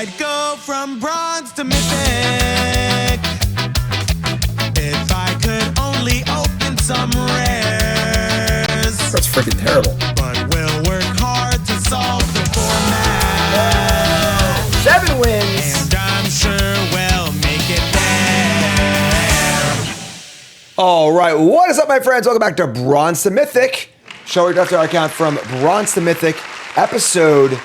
I'd go from bronze to mythic. If I could only open some rares. That's freaking terrible. But we'll work hard to solve the format. 7 wins. And I'm sure we'll make it there. All right, what is up, my friends? Welcome back to Bronze to Mythic. Show we draft our account from Bronze to Mythic, episode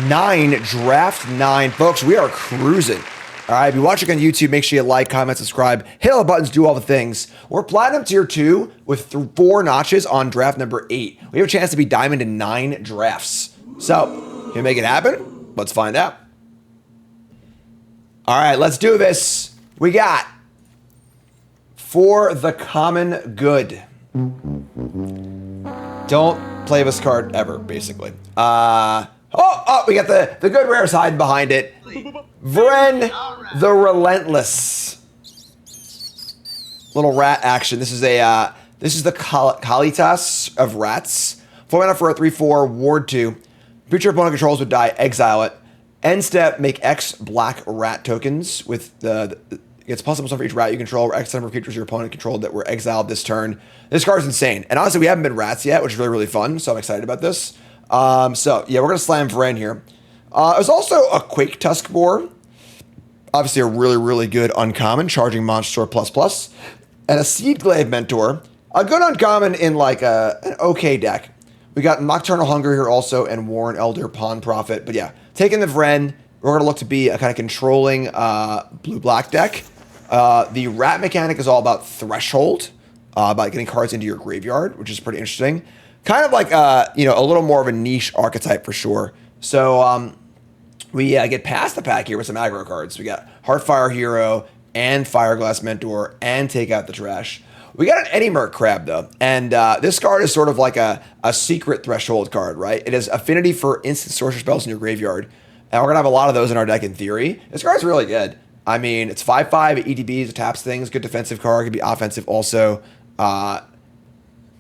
9, draft 9. Folks, we are cruising. All right, if you're watching on YouTube, make sure you like, comment, subscribe, hit all the buttons, do all the things. We're Platinum Tier 2 with 4 notches on draft number 8. We have a chance to be Diamond in 9 drafts. So, can we make it happen? Let's find out. All right, let's do this. We got For the Common Good. Don't play this card ever, basically. We got the good rares hiding behind it. Vren the Relentless. Little rat action. This is the Kalitas of rats. 4 mana for a 3/4, ward 2. Future opponent controls would die, exile it. End step, make X black rat tokens with it's possible for each rat you control, or X number of creatures your opponent controlled that were exiled this turn. This card is insane. And honestly, we haven't been rats yet, which is really, really fun. So I'm excited about this. So yeah, we're going to slam Vren here. There's also a Quake Tusk Boar. Obviously a really, really good uncommon, charging monster ++. And a Seed Glaive Mentor. A good uncommon in like an okay deck. We got Nocturnal Hunger here also, and Warren Elder Pawn Prophet. But yeah, taking the Vren, we're going to look to be a kind of controlling blue-black deck. The rat mechanic is all about Threshold, about getting cards into your graveyard, which is pretty interesting. Kind of like, a little more of a niche archetype for sure. So we get past the pack here with some aggro cards. We got Heartfire Hero and Fireglass Mentor and Take Out the Trash. We got an Eddie Merc Crab, though. And this card is sort of like a secret Threshold card, right? It has affinity for instant sorcerer spells in your graveyard. And we're going to have a lot of those in our deck in theory. This card's really good. I mean, it's 5/5, EDBs, it taps things, good defensive card, could be offensive also.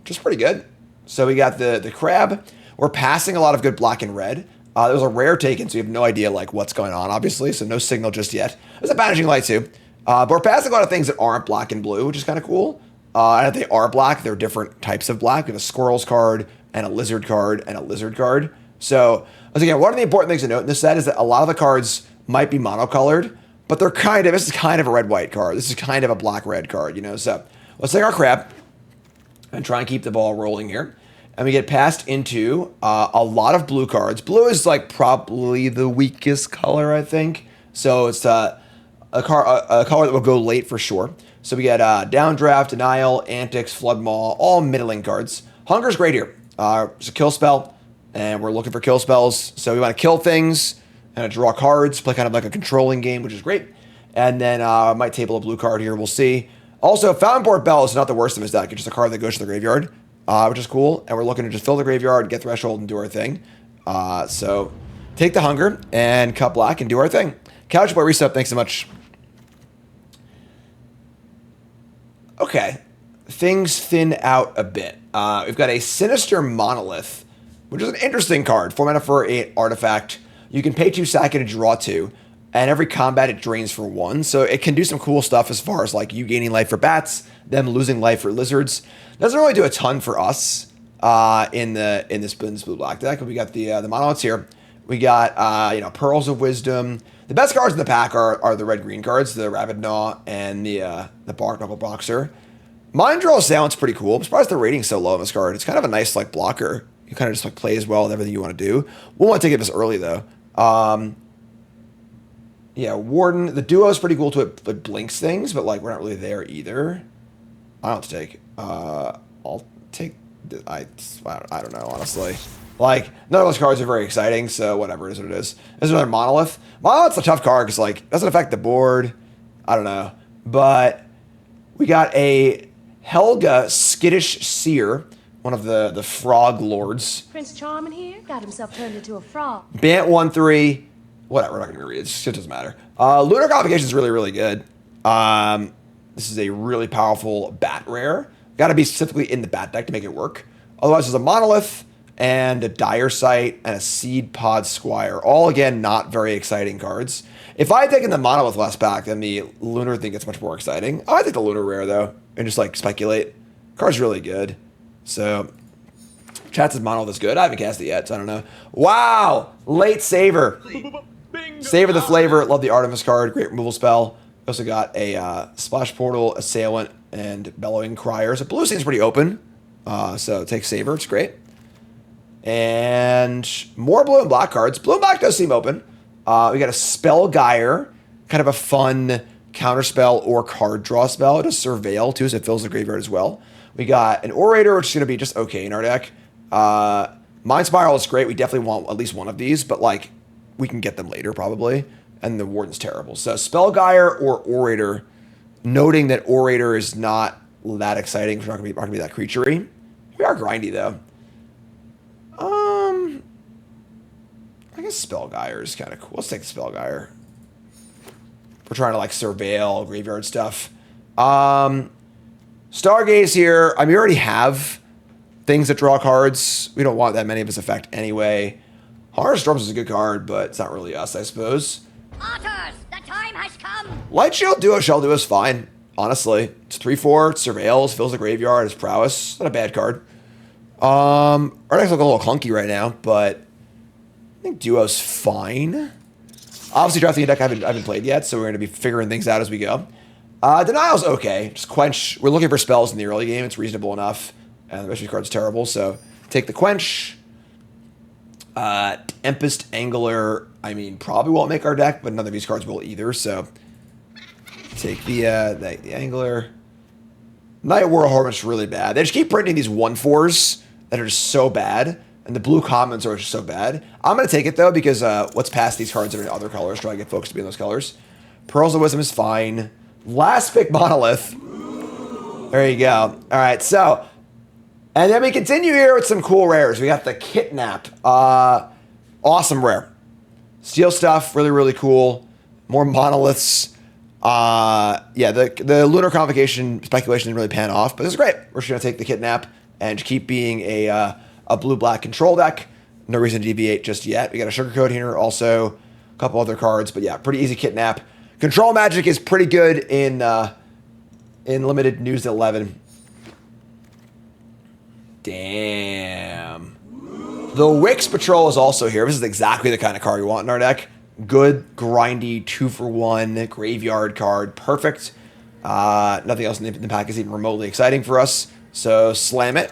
Just pretty good. So we got the crab. We're passing a lot of good black and red. There was a rare taken, so you have no idea like what's going on, obviously, so no signal just yet. There's a Banishing Light too. But we're passing a lot of things that aren't black and blue, which is kind of cool. And if they are black, they're different types of black. We have a Squirrels card, and a Lizard card, and a Lizard card. So, once again, one of the important things to note in this set is that a lot of the cards might be monocolored, but this is kind of a red-white card. This is kind of a black-red card, So, let's take our crab and try and keep the ball rolling here. And we get passed into a lot of blue cards. Blue is like probably the weakest color, I think. So it's a color that will go late for sure. So we get Downdraft, Denial, Antics, Flood Maw, all middling cards. Hunger's great here. It's a kill spell, and we're looking for kill spells. So we want to kill things and draw cards, play kind of like a controlling game, which is great. And then I might table a blue card here. We'll see. Also, Fountain Board Bell is not the worst of his deck. It's just a card that goes to the graveyard, which is cool. And we're looking to just fill the graveyard, get Threshold, and do our thing. So take the Hunger and cut black and do our thing. Couch Boy Reset, thanks so much. Okay, things thin out a bit. We've got a Sinister Monolith, which is an interesting card. 4 mana for 8 artifact. You can pay 2, sack it, and draw 2. And every combat it drains for 1. So it can do some cool stuff as far as like you gaining life for bats, them losing life for lizards. Doesn't really do a ton for us in this blue black deck. We got the monoliths here. We got Pearls of Wisdom. The best cards in the pack are the red-green cards, the Rabid Gnaw and the Bark Knuckle Boxer. Mind Draw Sound's pretty cool. I'm surprised the rating's so low on this card. It's kind of a nice like blocker. You kind of just like plays well with everything you want to do. We'll want to take it this early though. Yeah, Warden. The duo is pretty cool to it blinks things, but like we're not really there either. I don't have to take. I'll take. I don't know honestly. Like, none of those cards are very exciting, so whatever, it is what it is. There's another Monolith. Monolith's a tough card, because, like, it doesn't affect the board. I don't know. But we got a Helga Skittish Seer, one of the Frog Lords. Prince Charming here got himself turned into a frog. Bant 1/3. Whatever, we're not going to read it. It doesn't matter. Lunar Convocation is really, really good. This is a really powerful bat rare. Got to be specifically in the bat deck to make it work. Otherwise, there's a Monolith. and a Dire Sight, and a Seed Pod Squire. All, again, not very exciting cards. If I had taken the Monolith last back, then the Lunar thing gets much more exciting. I think the Lunar rare, though, and just, like, speculate. Card's really good. So, chat says Monolith is good. I haven't cast it yet, so I don't know. Wow! Late Saver. Savor the flavor. Love the Artemis card. Great removal spell. We also got a Splash Portal, Assailant, and Bellowing Crier. So blue seems pretty open. So take Savor. It's great. And more blue and black cards. Blue and black does seem open. We got a Spell Gyre. Kind of a fun counterspell or card draw spell. It does Surveil, too, so it fills the graveyard as well. We got an Orator, which is going to be just okay in our deck. Mind Spiral is great. We definitely want at least one of these, but, like, we can get them later, probably. And the Warden's terrible. So Spell Gyre or Orator, noting that Orator is not that exciting. We're not going to be that creaturey. We are grindy, though. I guess Spell Gyre is kind of cool. Let's take the Spell Gyre. We're trying to, like, surveil graveyard stuff. Stargaze here. I mean, we already have things that draw cards. We don't want that many of its effect anyway. Harness Drums is a good card, but it's not really us, I suppose. Otters, the time has come. Light Shield Duo Shell Duo is fine, honestly. It's 3/4, it surveils, fills the graveyard, it's prowess. Not a bad card. Our deck's looking a little clunky right now, but I think Duo's fine. Obviously, drafting a deck I haven't played yet, so we're going to be figuring things out as we go. Denial's okay. Just Quench. We're looking for spells in the early game. It's reasonable enough. And the rest of the card's terrible, so take the Quench. Tempest Angler, I mean, probably won't make our deck, but none of these cards will either, so take the Angler. Night Whirl Harvest is really bad. They just keep printing these 1/4s that are just so bad, and the blue commons are just so bad. I'm going to take it, though, because let's pass these cards that are in other colors, try to get folks to be in those colors. Pearls of Wisdom is fine. Last pick Monolith. There you go. All right, so... And then we continue here with some cool rares. We got the Kidnap. Awesome rare. Steel stuff, really, really cool. More monoliths. Yeah, the Lunar Convocation speculation didn't really pan off, but this is great. We're just going to take the Kidnap and keep being a blue-black control deck. No reason to deviate just yet. We got a Sugar Coat here, also a couple other cards, but yeah, pretty easy Kidnap. Control Magic is pretty good in Limited News at 11. Damn. The Wix Patrol is also here. This is exactly the kind of card we want in our deck. Good, grindy, 2-for-1 graveyard card. Perfect. Nothing else in the pack is even remotely exciting for us. So slam it.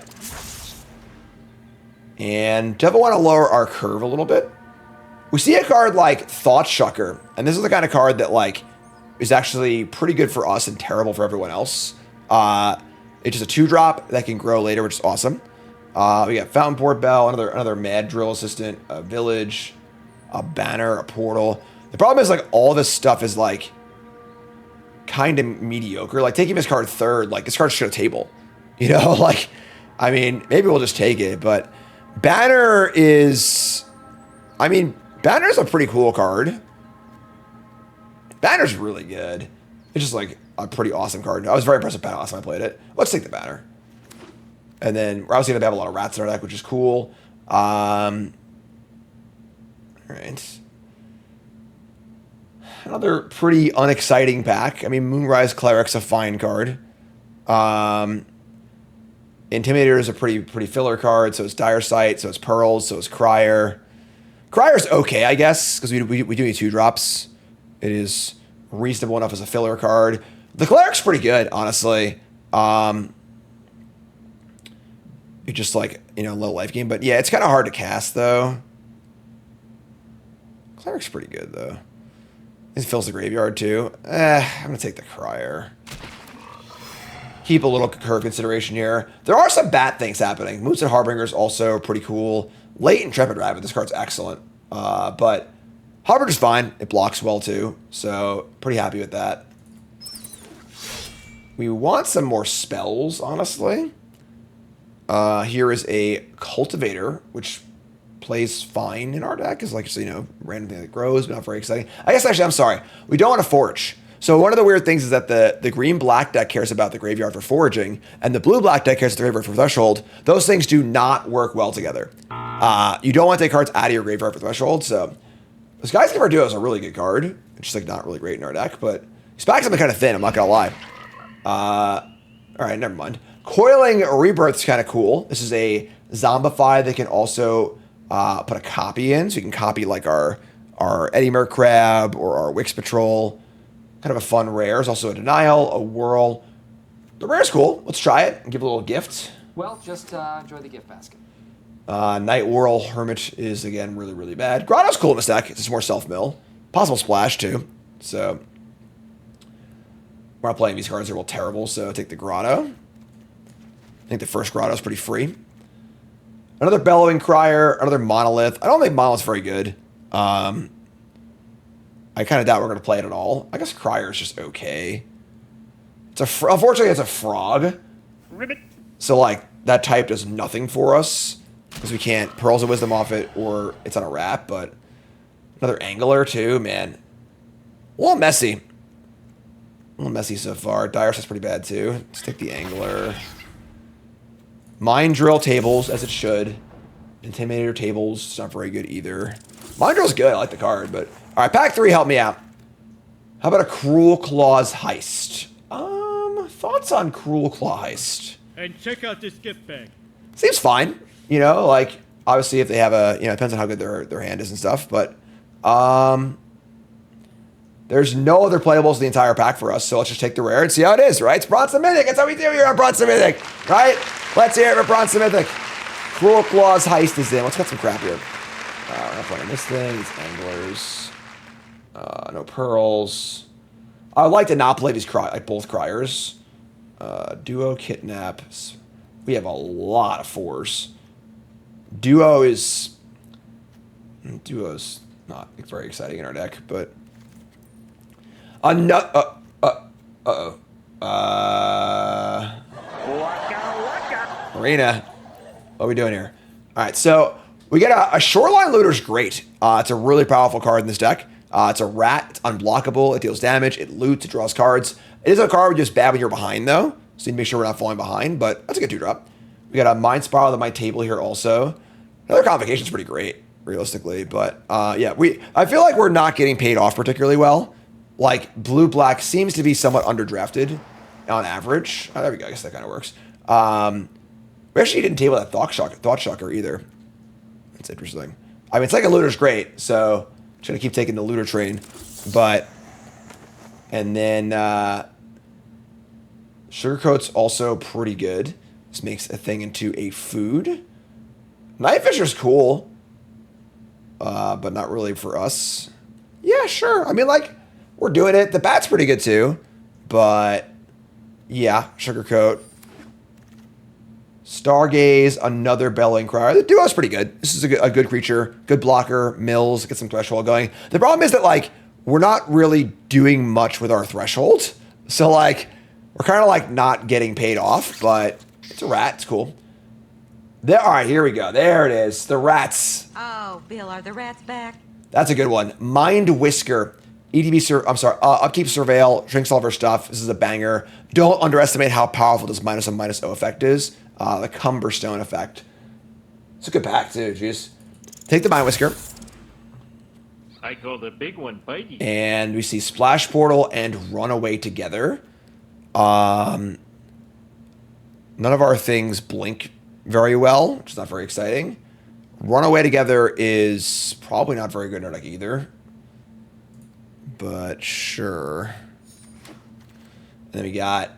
And definitely want to lower our curve a little bit. We see a card like Thought Shucker. And this is the kind of card that, like, is actually pretty good for us and terrible for everyone else. It's just a 2-drop that can grow later, which is awesome. We got Fountain Port Bell, another Mad Drill Assistant, a Village, a Banner, a Portal. The problem is, like, all this stuff is, like, kind of mediocre. Like, taking this card third, like, this card should have table. You know, like, I mean, maybe we'll just take it, but Banner is... I mean, Banner's a pretty cool card. Banner's really good. It's just, like, a pretty awesome card. I was very impressed with Banner last time I played it. Let's take the Banner. And then we're obviously going to have a lot of rats in our deck, which is cool. All right. Another pretty unexciting pack. I mean, Moonrise Cleric's a fine card. Intimidator is a pretty filler card. So it's Dire Sight, so it's Pearls, so it's Crier. Crier's okay, I guess, because we do need 2-drops. It is reasonable enough as a filler card. The Cleric's pretty good, honestly. It's just like, you know, low life game. But yeah, it's kind of hard to cast, though. Cleric's pretty good, though. It fills the graveyard, too. I'm going to take the Crier. Keep a little curve consideration here. There are some bad things happening. Moonset Harbinger's also pretty cool. Late Intrepid Rabbit, this card's excellent. But Harbinger's fine. It blocks well, too. So, pretty happy with that. We want some more spells, honestly. Here is a Cultivator, which plays fine in our deck. Is like, you know, random thing that grows, but not very exciting. I guess, actually, I'm sorry. We don't want to Forge. So one of the weird things is that the green-black deck cares about the graveyard for foraging, and the blue-black deck cares about the graveyard for threshold. Those things do not work well together. You don't want to take cards out of your graveyard for Threshold, so this Guy's Giver Duo is a really good card. It's just like not really great in our deck, but his pack's kind of thin, I'm not gonna lie. Alright, never mind. Coiling Rebirth's kind of cool. This is a Zombify that can also put a copy in, so you can copy like our Eddie Mercrab or our Wix Patrol. Kind of a fun rare. There's also a Denial, a Whirl. The rare's cool. Let's try it and give a little gift. Well, just enjoy the gift basket. Night Whirl Hermit is, again, really, really bad. Grotto's cool in this deck. It's just more self-mill. Possible splash, too. So, we're not playing these cards. They're real terrible, so take the Grotto. I think the first Grotto is pretty free. Another Bellowing Crier, another Monolith. I don't think Monolith's very good. I kind of doubt we're going to play it at all. I guess Crier is just okay. Unfortunately, it's a frog. Ribbit. So, like, that type does nothing for us. Because we can't Pearls of Wisdom off it, or it's on a wrap, but another Angler, too, man. A little messy. A little messy so far. Dire is pretty bad, too. Let's take the Angler. Mind Drill tables, as it should. Intimidator tables, it's not very good either. Mind Drill's good, I like the card, but... Alright, pack 3, help me out. How about a Cruel Claws Heist? Thoughts on Cruel Claw Heist? And check out this gift bag. Seems fine. You know, like, obviously if they have a... You know, it depends on how good their hand is and stuff, but... There's no other playables in the entire pack for us, so let's just take the rare and see how it is, right? It's Bronze Mythic. That's how we do here on Bronze Mythic, right? Let's hear it for Bronze Mythic. Cruel Claws Heist is in. Let's get some crap here. We're not playing this thing. It's Anglers. No Pearls. I would like to not play these both Criers. Duo Kidnaps. We have a lot of 4s. Duo's not very exciting in our deck, but... Uh-oh. Marina. What are we doing here? All right, so we get a Shoreline Looter's great. It's a really powerful card in this deck. It's a rat. It's unblockable. It deals damage. It loots. It draws cards. It is a card just bad when you're behind, though. So you need to make sure we're not falling behind, but that's a good 2-drop. We got a Mind Spiral on my table here also. Another Convocation's pretty great, realistically. But, yeah, I feel like we're not getting paid off particularly well. Like, Blue-Black seems to be somewhat underdrafted on average. Oh, there we go. I guess that kind of works. We actually didn't table that Thought Shocker either. That's interesting. I mean, Second Looter's great, so I'm just going to keep taking the Looter train. But, and then Sugarcoat's also pretty good. This makes a thing into a food. Night Fisher's cool, but not really for us. Yeah, sure. I mean, like, we're doing it. The Bat's pretty good too, but yeah, Sugarcoat. Stargaze, another Bellowing Crier. The Duo's pretty good. This is a good creature, good blocker, mills, get some threshold going. The problem is that, like, we're not really doing much with our threshold. So, like, we're kind of, like, not getting paid off, but it's a rat. It's cool. All right, here we go. There it is. The rats. Oh, Bill, are the rats back? That's a good one. Mind Whisker. Upkeep Surveil, drinks all of our stuff. This is a banger. Don't underestimate how powerful this -1/-0 effect is. The Cumberstone effect. It's a good pack, too, jeez. Take the Mind Whisker. I call the big one bitey. And we see Splash Portal and Runaway together. None of our things blink very well, which is not very exciting. Runaway together is probably not very good in our deck either. But sure. And then we got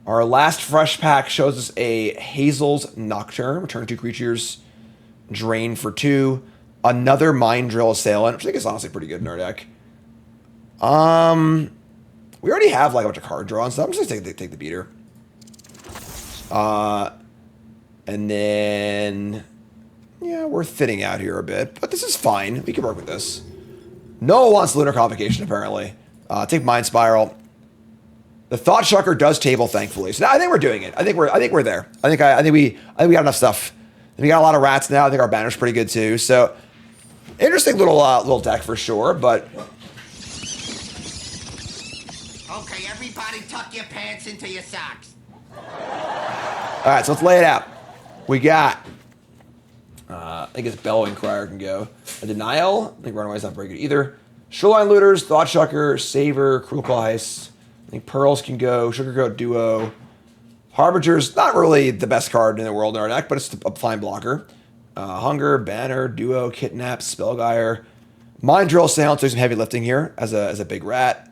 our last fresh pack shows us a Hazel's Nocturne. Return 2 creatures. Drain for 2. Another Mind Drill Assailant, which I think is honestly pretty good in our deck. We already have like a bunch of card draw and stuff. I'm just gonna take the beater. And then yeah, we're thinning out here a bit, but this is fine. We can work with this. No one wants Lunar Convocation, apparently. Take Mind Spiral. The Thought Shocker does table, thankfully. So now I think we're doing it. I think we're there. I think we got enough stuff. And we got a lot of rats now. I think our banner's pretty good too. So interesting little deck for sure. But okay, everybody, tuck your pants into your socks. all right, so let's lay it out. We got think his Bellowing Crier can go. A Denial. I think Runaway's not very good either. Shoreline Looters, Thought Shucker, Saver, Cruel Claw Heist. I think Pearls can go. Sugarcoat Duo. Harbinger's not really the best card in the world in our deck, but it's a fine blocker. Hunger, Banner, Duo, Kidnap, Spellgyre. Mind Drill Sounds doing some heavy lifting here as a big rat.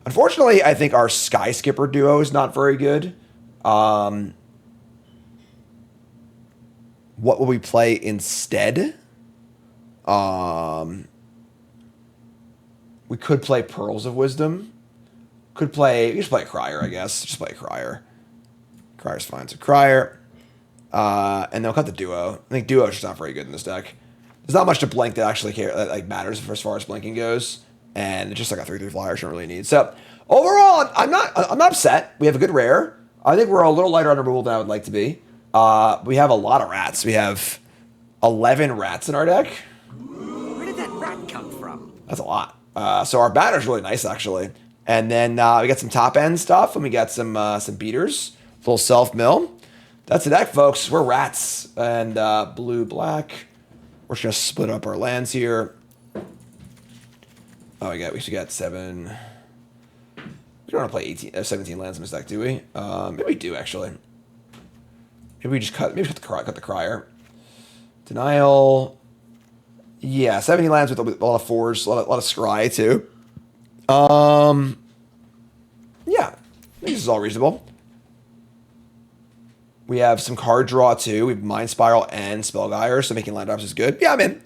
Unfortunately, I think our Sky Skipper duo is not very good. What will we play instead? We could play Pearls of Wisdom. We just play a Crier, I guess. Just play a Crier. Crier's fine. So Crier. And they'll cut the Duo. I think Duo is just not very good in this deck. There's not much to blink that actually matters as far as blinking goes. And it's just like a 3/3 flyer, shouldn't really need. So overall, I'm not upset. We have a good rare. I think we're a little lighter on removal than I would like to be. We have a lot of rats. We have 11 rats in our deck. Where did that rat come from? That's a lot. So our batter's really nice actually. And then we got some top end stuff, and we got some beaters, full self mill. That's the deck, folks. We're rats and blue black. We're just gonna split up our lands here. Oh, we should get 7. We don't want to play 17 lands in this deck, do we? Maybe we do actually. Maybe we just cut the Crier. Denial. Yeah, 70 lands with a lot of 4s, a lot of scry too. Yeah, I think this is all reasonable. We have some card draw too. We have Mind Spiral and Spellgyre, so making land drops is good. Yeah, I'm in.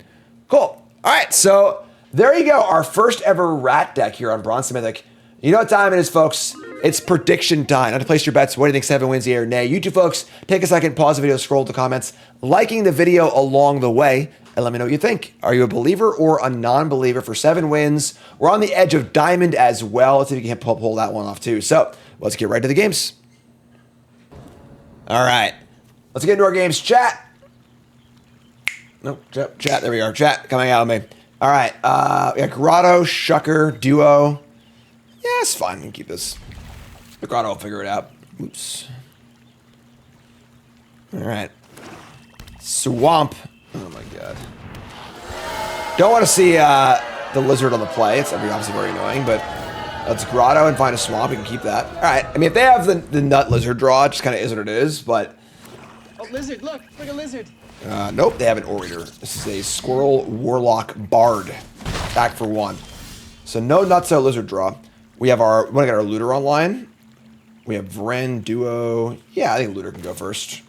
Cool. All right, so there you go. Our first ever rat deck here on Bronze Mythic. You know what time it is, folks? It's prediction time. Now to place your bets. What do you think 7 wins here? Nay. You two folks, take a second, pause the video, scroll to the comments, liking the video along the way, and let me know what you think. Are you a believer or a non-believer for 7 wins? We're on the edge of diamond as well. Let's see if we can pull that one off too. So let's get right to the games. All right. Let's get into our games. Chat. Nope. Chat. There we are. Chat coming out of me. All right. We got Grotto, Shucker, Duo. Yeah, it's fine. We can keep this. The Grotto will figure it out. Oops. All right. Swamp. Oh my god. Don't want to see the lizard on the play. It's obviously very annoying, but let's Grotto and find a swamp. We can keep that. All right. I mean, if they have the nut lizard draw, it just kind of is what it is, but... Oh, lizard, look a lizard. Nope, they have an Orator. This is a Squirrel Warlock Bard. Back for 1. So no Nutso lizard draw. We want to get our Looter online. We have Vren, Duo. Yeah, I think Looter can go first.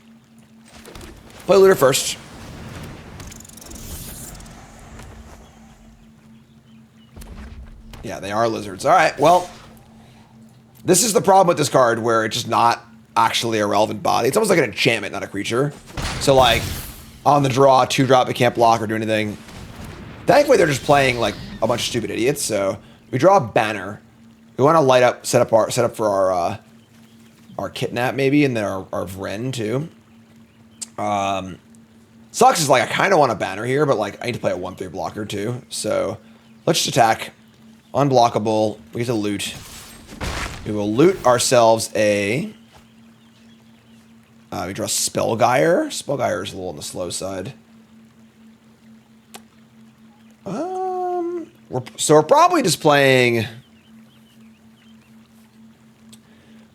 Play Looter first. Yeah, they are lizards. All right, well, this is the problem with this card where it's just not actually a relevant body. It's almost like an enchantment, not a creature. So, like, on the draw, 2-drop, it can't block or do anything. Thankfully, they're just playing, like, a bunch of stupid idiots. So, we draw a Banner. We want to light up, set up for our Kidnap, maybe, and then our Vren, too. Sucks is, like, I kind of want a Banner here, but, like, I need to play a 1/3 blocker, too. So, let's just attack. Unblockable. We get to loot. We will loot ourselves a... we draw Spellgyre. Spellgyre is a little on the slow side. We're probably just playing...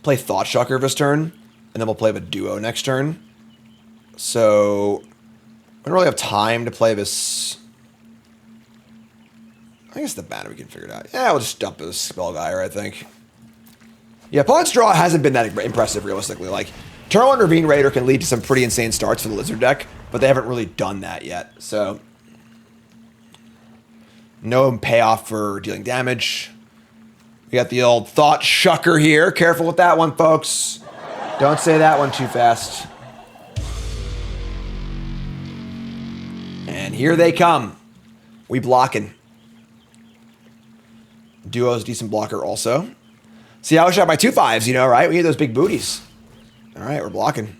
Play Thought Shucker this turn, and then we'll play a Duo next turn. So... we don't really have time to play this... I guess the Banner we can figure it out. Yeah, we'll just dump this Spellgyre, I think. Yeah, opponent's draw hasn't been that impressive, realistically. Like, turn 1 Ravine Raider can lead to some pretty insane starts for the Lizard deck, but they haven't really done that yet, so... no payoff for dealing damage. We got the old Thought Shucker here. Careful with that one, folks. Don't say that one too fast. And here they come. We blocking. Duo's a decent blocker also. See, I wish I had my 2/5s, you know, right? We need those big booties. All right, we're blocking.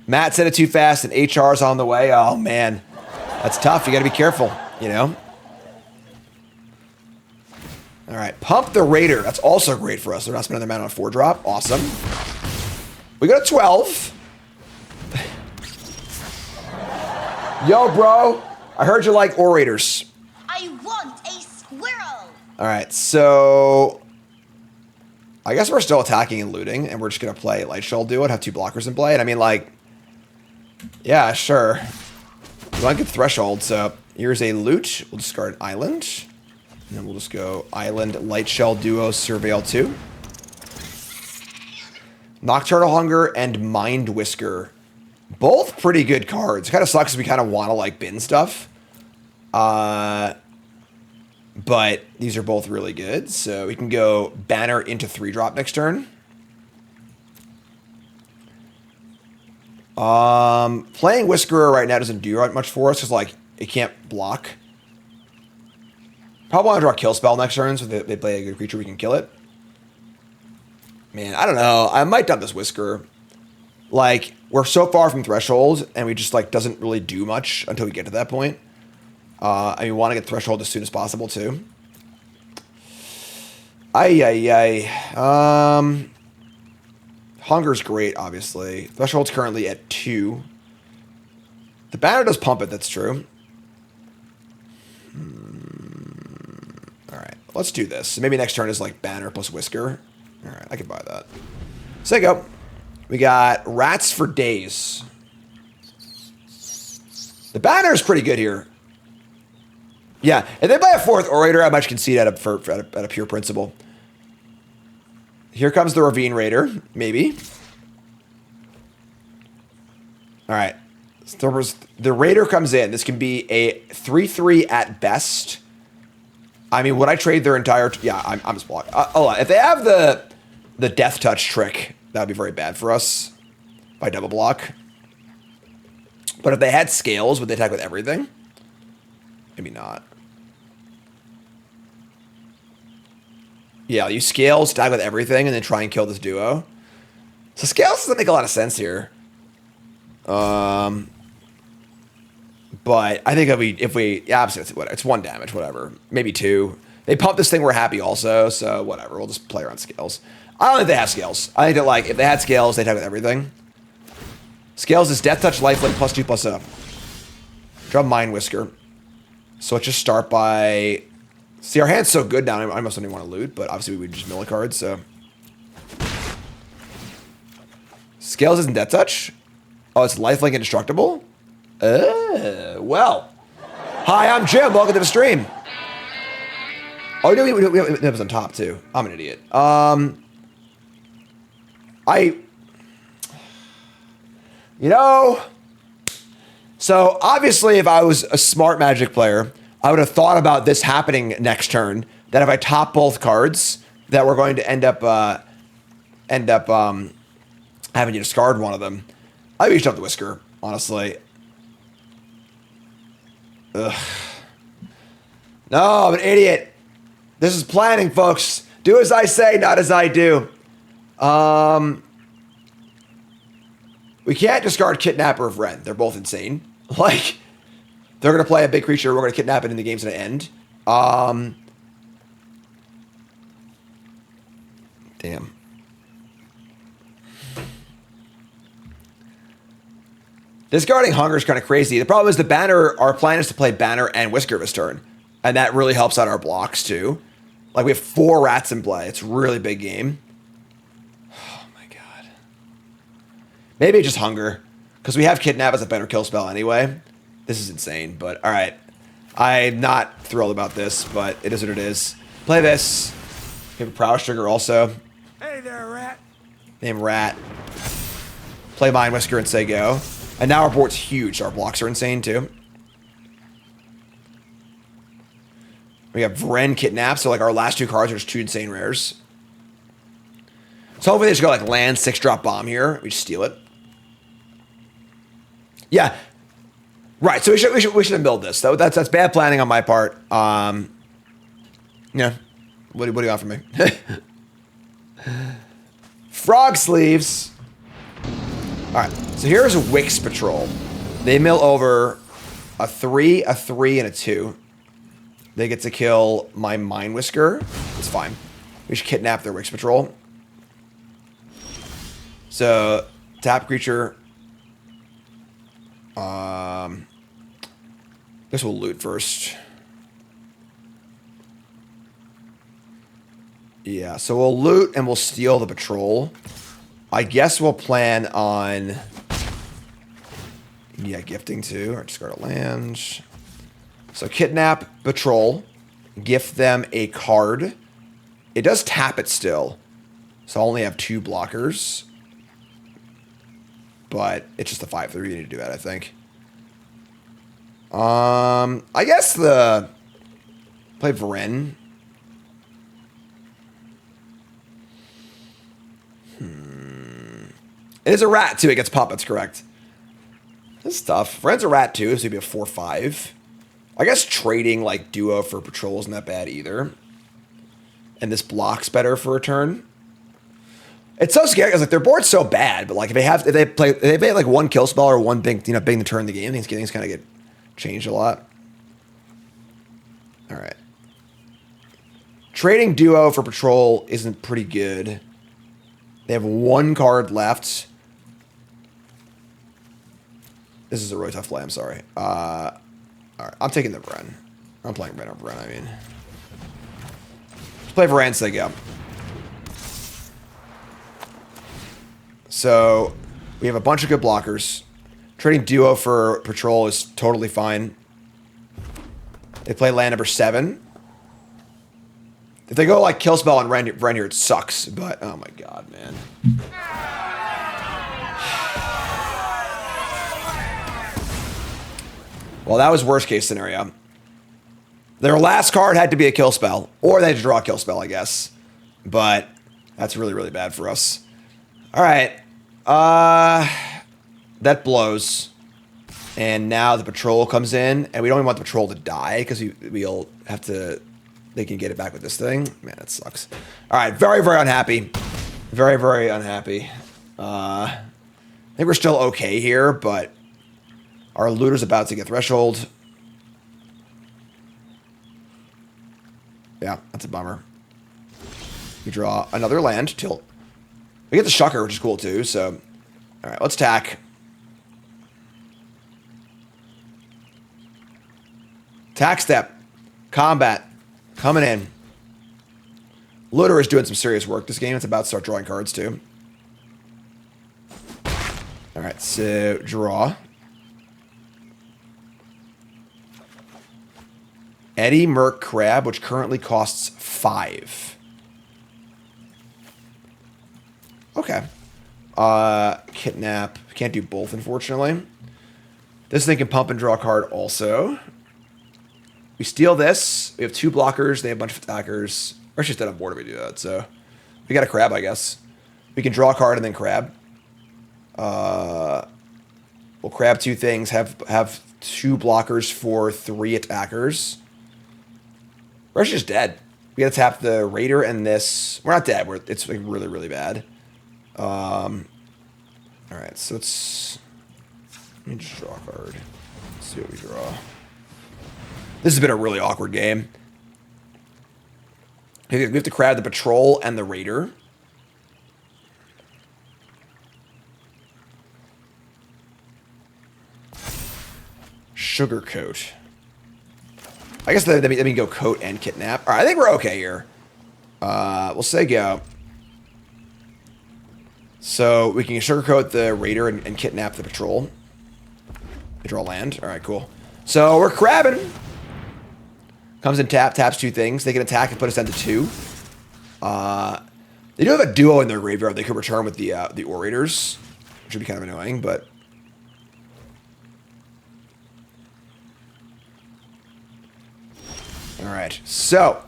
Matt said it too fast, and HR's on the way. Oh, man. That's tough. You got to be careful, you know? All right, Pump the Raider. That's also great for us. They're not spending their mana on a 4-drop. Awesome. We got a 12. Yo, bro. I heard you like orators. I want a squirrel. All right, so I guess we're still attacking and looting, and we're just gonna play Light Shell Duo and have 2 blockers in play. And I mean, like, yeah, sure. We want to get Threshold, so here's a loot. We'll discard Island. And then we'll just go Island, Light Shell Duo, Surveil 2. Nocturnal Hunger and Mind Whisker. Both pretty good cards. Kind of sucks if we kind of want to, like, bin stuff. But these are both really good. So we can go Banner into 3-drop next turn. Playing Whiskerer right now doesn't do much for us because, like, it can't block. Probably want to draw Kill Spell next turn, so if they play a good creature, we can kill it. Man, I don't know. I might dump this Whiskerer. Like, we're so far from Threshold, and we just, like, doesn't really do much until we get to that point. And we want to get Threshold as soon as possible, too. Hunger's great, obviously. Threshold's currently at 2. The Banner does pump it, that's true. Alright, let's do this. Maybe next turn is like Banner plus Whisker. Alright, I can buy that. So there you go. We got Rats for Days. The Banner is pretty good here. Yeah, if they play a 4th Orator, I might concede at a pure principle. Here comes the Ravine Raider, maybe. Alright. So the Raider comes in. This can be a 3/3 at best. I mean, would I trade their entire... yeah, I'm just blocking. Hold on. If they have the Death Touch trick, that would be very bad for us. If I double block. But if they had Scales, would they attack with everything? Maybe not. Yeah, I'll use Scales, attack with everything, and then try and kill this duo. So Scales doesn't make a lot of sense here. But I think if we yeah, it's 1 damage, whatever. Maybe 2. They pump this thing, we're happy also, so whatever. We'll just play around Scales. I don't think they have Scales. I think that, like, if they had Scales, they attack with everything. Scales is Death Touch, Lifelink, +2/+0. Draw Mind Whisker. So let's just start by... see, our hand's so good now, I must only want to loot, but obviously we would just mill a card, so... Scales isn't Death Touch? Oh, it's Lifelink Indestructible? Well. Hi, I'm Jim. Welcome to the stream. Oh, no, it was on top, too. I'm an idiot. You know... so, obviously, if I was a smart Magic player, I would have thought about this happening next turn. That if I top both cards, that we're going to end up having to discard one of them. I reached up the Whisker, honestly. Ugh. No, I'm an idiot. This is planning, folks. Do as I say, not as I do. We can't discard Kidnapper of Ren. They're both insane. Like, they're going to play a big creature. We're going to kidnap it, and the game's going to end. Damn. Discarding Hunger is kind of crazy. The problem is the Banner, our plan is to play Banner and Whisker this turn. And that really helps out our blocks, too. Like, we have 4 Rats in play. It's a really big game. Oh, my God. Maybe just Hunger. Because we have Kidnap as a better kill spell anyway. This is insane, but all right. I'm not thrilled about this, but it is what it is. Play this. We have a Prowess Trigger also. Hey there, Rat. Name Rat. Play Mind Whisker and say go. And now our board's huge. Our blocks are insane too. We have Vren Kidnap, so like our last 2 cards are just 2 insane rares. So hopefully they just go like land 6-drop bomb here. We just steal it. Yeah. Right, so we should have built this. That's bad planning on my part. Yeah. What do you want from me? Frog Sleeves. Alright, so here's a Wix Patrol. They mill over a 3, a 3, and a 2. They get to kill my Mind Whisker. It's fine. We should kidnap their Wix Patrol. So, tap creature. Guess we'll loot first. Yeah, so we'll loot and we'll steal the patrol. I guess we'll plan on... Yeah, gifting too. Or discard a land. So kidnap, patrol. Gift them a card. It does tap it still. So I only have 2 blockers. But it's just a 5-3. You need to do that, I think. I guess the... Play Vren. It is a rat, too. It gets pop. That's correct. This is tough. Vren's a rat, too. So he'd be a 4-5. I guess trading, like, duo for patrol isn't that bad, either. And this blocks better for a turn. It's so scary because like their board's so bad, but like if they play like 1 kill spell or 1 big big turn in the game, things kind of get changed a lot. All right. Trading duo for patrol isn't pretty good. They have 1 card left. This is a really tough play. I'm sorry. All right, I'm taking the Vren. I'm playing Vren over Vren. I mean, let's play Vren so they go. So we have a bunch of good blockers. Trading duo for patrol is totally fine. They play land number 7. If they go like kill spell on Ren here, it sucks. But oh my god, man. Well, that was worst case scenario. Their last card had to be a kill spell, or they had to draw a kill spell, I guess. But that's really, really bad for us. All right. That blows. And now the patrol comes in, and we don't even want the patrol to die because we'll have to. They can get it back with this thing. Man, that sucks. All right, very, very unhappy. Very, very unhappy. I think we're still okay here, but our looter's about to get threshold. Yeah, that's a bummer. We draw another land, tilt. We get the Shucker, which is cool too, so... Alright, let's tack. Tack step. Combat. Coming in. Looter is doing some serious work this game. It's about to start drawing cards too. Alright, so draw. Eddy Merc Crab, which currently costs 5. Okay. Kidnap. Can't do both, unfortunately. This thing can pump and draw a card also. We steal this. We have 2 blockers. They have a bunch of attackers. We're actually dead on board if we do that, so... We got a crab, I guess. We can draw a card and then crab. We'll crab 2 things. Have 2 blockers for 3 attackers. We're actually just dead. We gotta tap the Raider and this. We're not dead. It's like really, really bad. Alright, so let's... Let me just draw a card. Let's see what we draw. This has been a really awkward game. We have to crab the Patrol and the Raider. Sugarcoat. I guess that mean go coat and kidnap. All right, I think we're okay here. We'll say go. So we can sugarcoat the Raider and kidnap the Patrol. We draw land. All right, cool. So we're crabbing. Comes in taps 2 things. They can attack and put us down to 2. They do have a duo in their graveyard. They could return with the Orators, which would be kind of annoying, but... Alright, so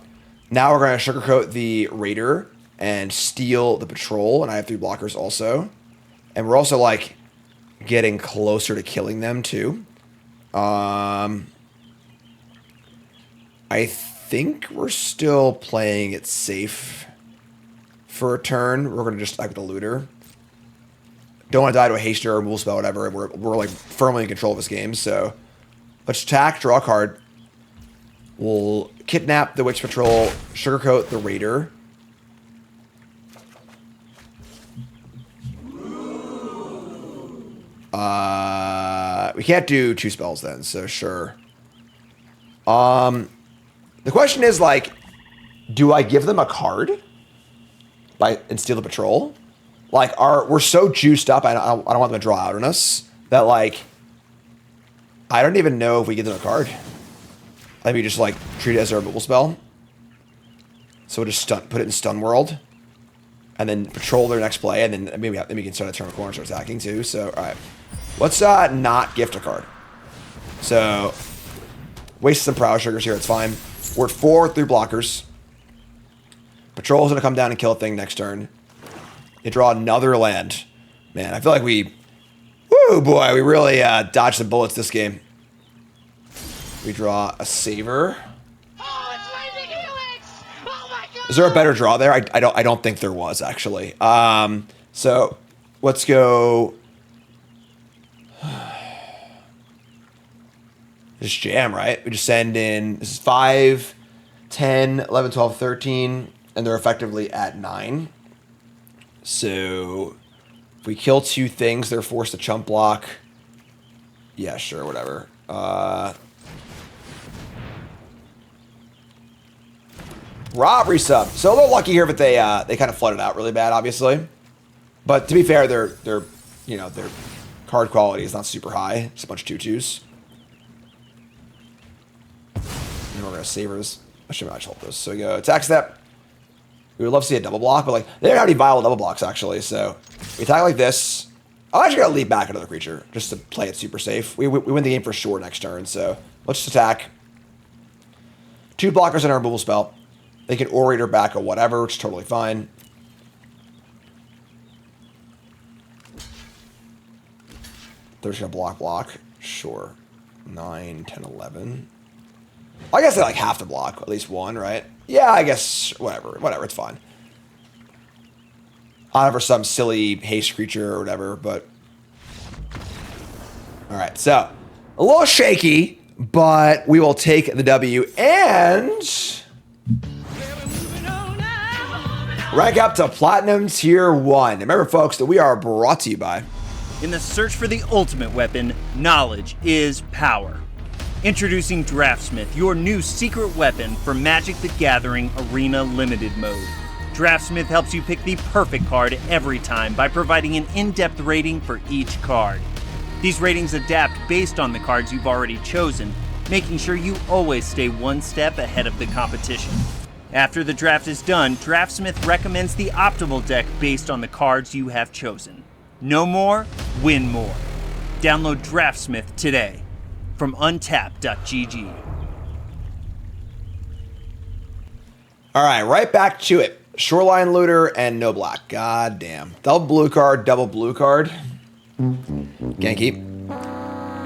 now we're going to sugarcoat the Raider and steal the Patrol, and I have 3 blockers also. And we're also, like, getting closer to killing them, too. I think we're still playing it safe for a turn. We're going to just attack with the Looter. Don't want to die to a haste or a removal spell, whatever. We're like firmly in control of this game, so let's attack, draw a card. We'll kidnap the Witch Patrol, sugarcoat the Raider. We can't do 2 spells then, so sure. The question is, like, do I give them a card and steal the patrol? Like, we're so juiced up, I don't want them to draw out on us, that, like, I don't even know if we give them a card. Maybe we just, like, treat it as our removal spell. So we'll just put it in stun world. And then patrol their next play, and then maybe we can start to turn a corner and start attacking too. So, alright. Let's not gift a card. So, waste some Prowl Sugars here, it's fine. We're at 4 with 3 blockers. Patrol's gonna come down and kill a thing next turn. They draw another land. Man, I feel like we really dodged some bullets this game. We draw a Saver. Oh, it's Lightning Helix! Oh my god! Is there a better draw there? I don't think there was, actually. So let's go. Just jam, right? We just send in, this is 5, 10, 11, 12, 13, and they're effectively at 9. So if we kill 2 things, they're forced to chump block. Yeah, sure, whatever. Rob resub. So a little lucky here, but they kind of flooded out really bad, obviously. But to be fair, their card quality is not super high. Just a bunch of 2/2s. And we're gonna savers. I should hold this. So we go attack step. We would love to see a double block, but like they don't have any viable double blocks actually. So we attack like this. I'm actually gonna leave back another creature just to play it super safe. We win the game for sure next turn. So let's just attack. 2 blockers in our removal spell. They can orator back or whatever, which is totally fine. They're just gonna block. Sure. 9, 10, 11. I guess they like have to block, at least 1, right? Yeah, I guess whatever, it's fine. I'll have some silly haste creature or whatever, but all right. So a little shaky, but we will take the W and rank up to Platinum Tier 1. Remember, folks, that we are brought to you by. In the search for the ultimate weapon, knowledge is power. Introducing Draftsmith, your new secret weapon for Magic the Gathering Arena Limited Mode. Draftsmith helps you pick the perfect card every time by providing an in-depth rating for each card. These ratings adapt based on the cards you've already chosen, making sure you always stay one step ahead of the competition. After the draft is done, Draftsmith recommends the optimal deck based on the cards you have chosen. Know more, win more. Download Draftsmith today from untap.gg. All right, right back to it. Shoreline Looter and no black. God damn. Double blue card, double blue card. Can't keep.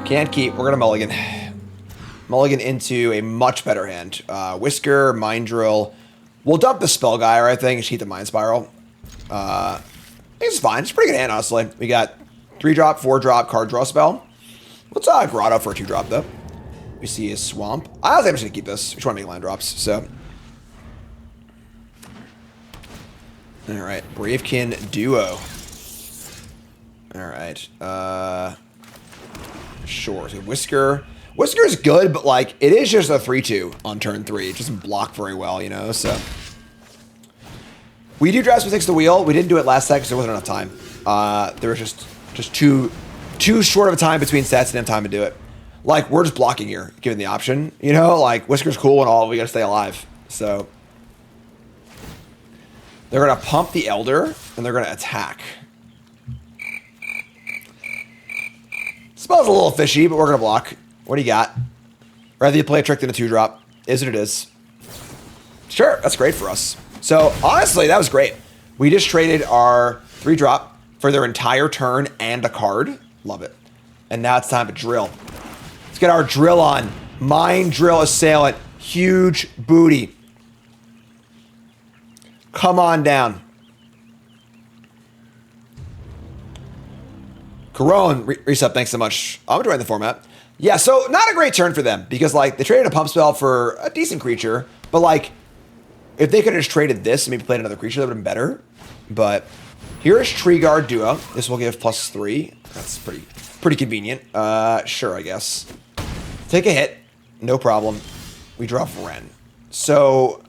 Can't keep. We're going to mulligan. Mulligan into a much better hand. Whisker, Mind Drill. We'll dump the Spell Gyre, I think, and keep the Mind Spiral. I think it's fine. It's a pretty good hand, honestly. We got 3-drop, 4-drop, card draw spell. Let's Grotto for a 2-drop, though. We see a Swamp. I think I'm just going to keep this. We just want to make land drops, so. All right. Bravekin Duo. All right. Sure. So Whisker. Whisker's good, but, like, it is just a 3-2 on turn 3. It doesn't block very well, you know, so. We do Draftsmith takes the wheel. We didn't do it last set because there wasn't enough time. There was just too short of a time between sets and time to do it. Like, we're just blocking here, given the option. You know, like, Whisker's cool and all, we gotta stay alive. So. They're gonna pump the Elder, and they're gonna attack. Spell's a little fishy, but we're gonna block. What do you got? Rather you play a trick than a 2-drop. Is what it is. Sure, that's great for us. So, honestly, that was great. We just traded our 3-drop for their entire turn and a card. Love it. And now it's time to drill. Let's get our drill on. Mind Drill Assailant. Huge booty. Come on down. Corone, reset, thanks so much. I'm enjoying the format. Yeah, so not a great turn for them because, like, they traded a pump spell for a decent creature, but, like, if they could have just traded this and maybe played another creature, that would have been better. But here is Tree Guard Duo. This will give +3. That's pretty convenient. Sure, I guess. Take a hit. No problem. we draw Vren. So,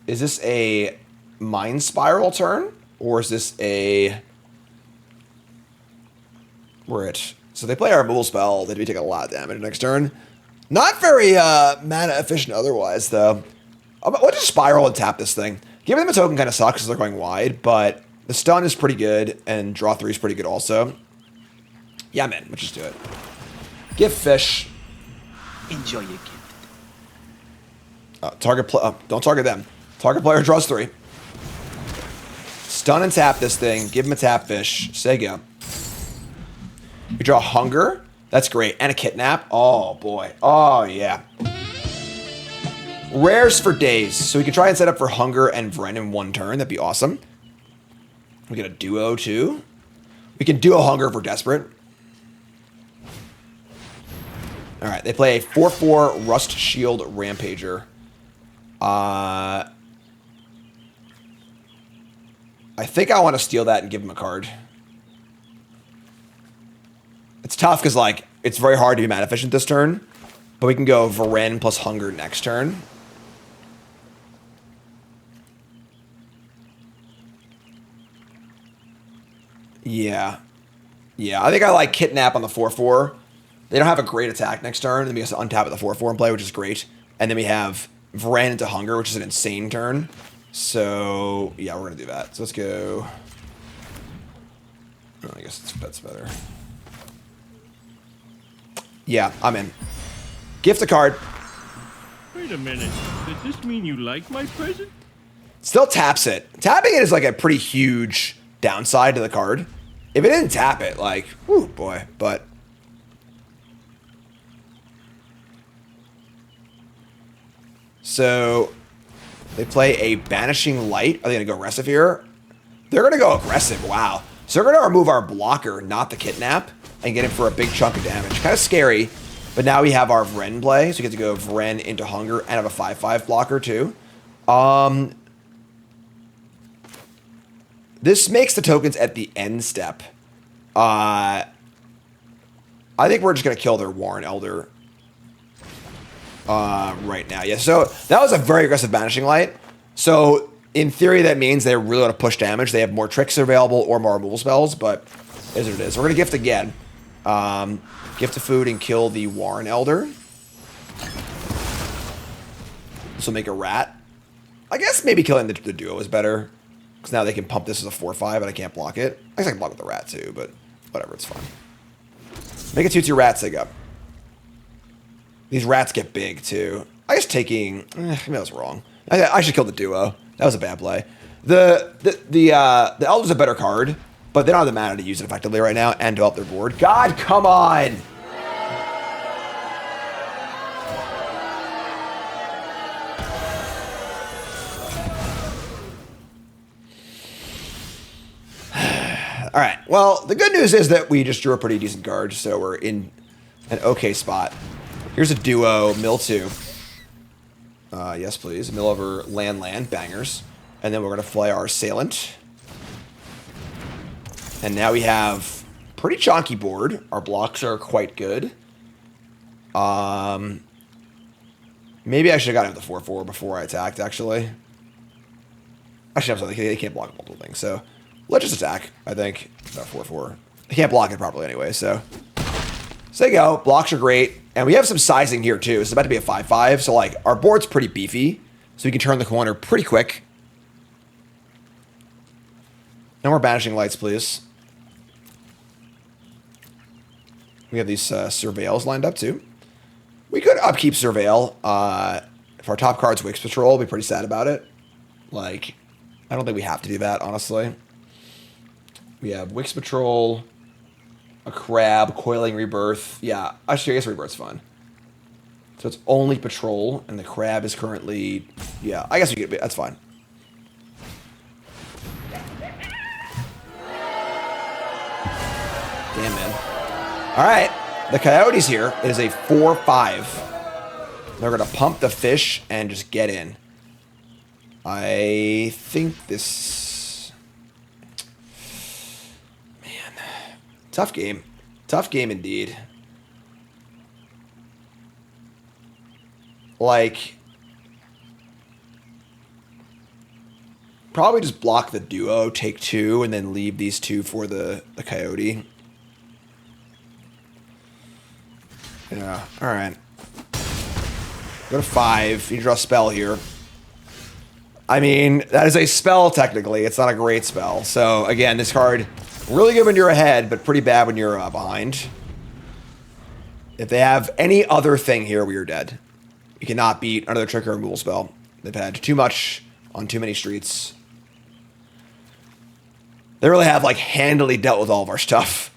is this a Mind Spiral turn? Or is this a... So they play our removal spell. They do take a lot of damage next turn. Not very mana efficient otherwise, though. We'll just Spiral and tap this thing. Giving them a token kind of sucks because they're going wide, but the stun is pretty good, and draw 3 is pretty good also. Yeah, man, let's just do it. Give fish. Enjoy your gift. Don't target them. Target player draws 3. Stun and tap this thing. Give him a tap fish. Say go. We draw Hunger. That's great. And a Kidnap. Oh, boy. Oh, yeah. Rares for days. So we can try and set up for Hunger and Vren in one turn. That'd be awesome. We get a duo, too. We can duo Hunger if we're desperate. All right. They play a 4/4 Rust Shield Rampager. I think I want to steal that and give him a card. It's tough because, like, it's very hard to be mana efficient this turn. But we can go Varen plus Hunger next turn. Yeah. Yeah, I think I like Kidnap on the 4/4. They don't have a great attack next turn. Then we have to untap at the 4/4 and play, which is great. And then we have Varen into Hunger, which is an insane turn. So, yeah, we're going to do that. So let's go... Oh, I guess that's better. Yeah, I'm in. Gift a card. Wait a minute. Does this mean you like my present? Still taps it. Tapping it is like a pretty huge downside to the card. If it didn't tap it, like, whoo, boy. But... So... They play a Banishing Light. Are they going to go aggressive here? They're going to go aggressive. Wow. So they're going to remove our blocker, not the Kidnap, and get him for a big chunk of damage. Kind of scary, but now we have our Vren play, so we get to go Vren into Hunger and have a 5/5 blocker too. This makes the tokens at the end step. I think we're just going to kill their Warren Elder right now. Yeah, so that was a very aggressive Banishing Light. So in theory, that means they really want to push damage. They have more tricks available or more removal spells, but it is what it is. We're going to gift again. Gift a food and kill the Warren Elder. This will make a rat. I guess maybe killing the duo is better, because now they can pump this as a 4/5 and I can't block it. I guess I can block with the rat too, but whatever, it's fine. Make a 2/2 rat sig up. These rats get big too. I guess taking... maybe that was wrong. I should kill the duo. That was a bad play. The Elder's a better card, but they don't have the mana to use it effectively right now and develop their board. God, come on! All right. Well, the good news is that we just drew a pretty decent card, so we're in an okay spot. Here's a duo, mill 2. Yes, please. Mill over land, bangers. And then we're going to fly our Assailant. And now we have pretty chonky board. Our blocks are quite good. Maybe I should have gotten the 4/4 before I attacked, actually. Actually, I'm sorry, they can't block multiple things, so let's just attack, I think. About 4/4. They can't block it properly anyway, so... So there you go. Blocks are great. And we have some sizing here, too. It's about to be a 5/5, so, like, our board's pretty beefy. So we can turn the corner pretty quick. No more Banishing Lights, please. We have these Surveils lined up, too. We could upkeep Surveil. If our top card's Wix Patrol, we'll be pretty sad about it. Like, I don't think we have to do that, honestly. We have Wix Patrol, a Crab, Coiling Rebirth. Yeah, actually, I guess Rebirth's fun. So it's only Patrol, and the Crab is currently... Yeah, I guess we get... That's fine. Damn, man. All right. The Coyote's here. It is a 4/5. They're going to pump the fish and just get in. I think this... Man. Tough game. Tough game indeed. like, probably just block the duo, take 2, and then leave these 2 for the coyote. Yeah, alright. Go to 5. You draw a spell here. I mean, that is a spell technically. It's not a great spell. So, again, this card, really good when you're ahead, but pretty bad when you're behind. If they have any other thing here, we are dead. You cannot beat another trick or removal spell. They've had too much on too many streets. They really have, like, handily dealt with all of our stuff.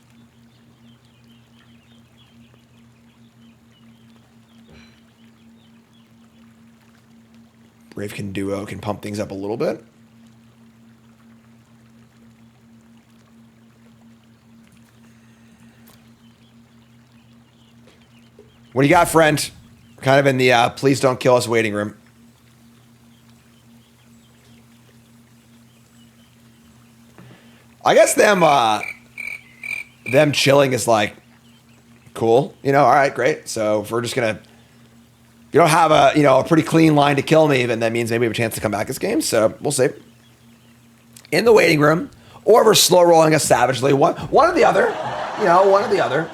Bravekin Duo can pump things up a little bit. What do you got, friend? Kind of in the please don't kill us waiting room. I guess them chilling is like cool. You know, all right, great. So if we're just gonna, you don't have a pretty clean line to kill me, then that means maybe we have a chance to come back this game. So we'll see. In the waiting room, or we're slow rolling us savagely. One or the other. You know, one or the other.